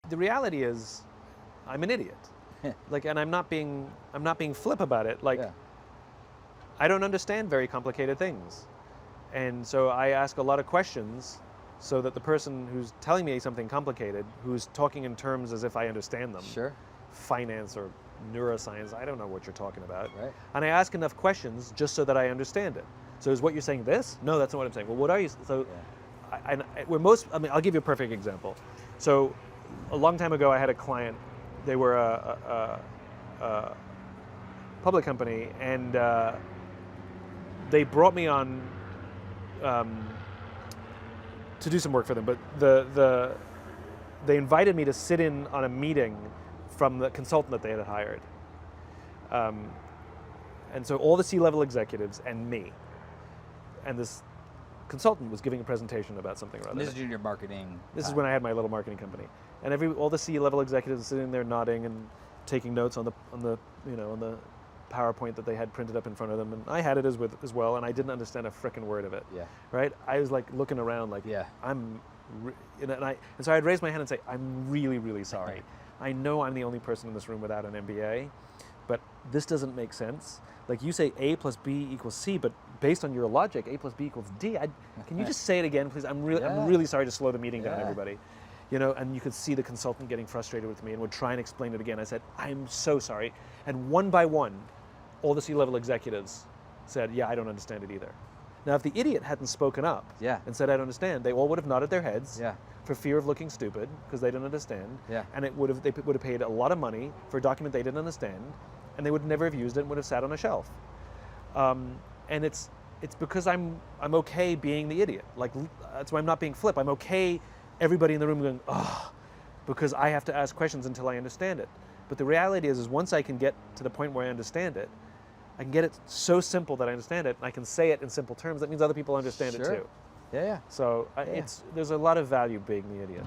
the reality is, I'm an idiot. Like, and I'm not being flip about it. Like, Yeah. I don't understand very complicated things. And so I ask a lot of questions so that the person who's telling me something complicated, who's talking in terms as if I understand them, Sure. finance or neuroscience, I don't know what you're talking about. Right. And I ask enough questions just so that I understand it. So is what you're saying this? No, that's not what I'm saying. Well, what are you? So I'll give you a perfect example. So a long time ago, I had a client. They were a public company, and they brought me on to do some work for them. But they invited me to sit in on a meeting from the consultant that they had hired. And so all the C-level executives and me, and this consultant was giving a presentation about something or other. This is junior marketing. This is when I had my little marketing company, and all the C-level executives sitting there nodding and taking notes on the PowerPoint that they had printed up in front of them, and I had it as well, and I didn't understand a frickin' word of it. Yeah. Right? I was like looking around, like, Yeah. and so I'd raise my hand and say, I'm really, really sorry. I know I'm the only person in this room without an MBA, but this doesn't make sense. Like, you say A plus B equals C, but based on your logic, A plus B equals D. Can you just say it again, please? I'm really sorry to slow the meeting down, everybody. You know, and you could see the consultant getting frustrated with me and would try and explain it again. I said, I'm so sorry. And one by one, all the C-level executives said, yeah, I don't understand it either. Now, if the idiot hadn't spoken up and said, I don't understand, they all would have nodded their heads for fear of looking stupid because they didn't understand. And they would have paid a lot of money for a document they didn't understand, and they would never have used it and would have sat on a shelf. And it's because I'm okay being the idiot. Like, that's why I'm not being flip. I'm okay everybody in the room going, oh, because I have to ask questions until I understand it. But the reality is there's once I can get to the point where I understand it, I can get it so simple that I understand it, and I can say it in simple terms. That means other people understand it too. Yeah, yeah. So there's a lot of value being the idiot.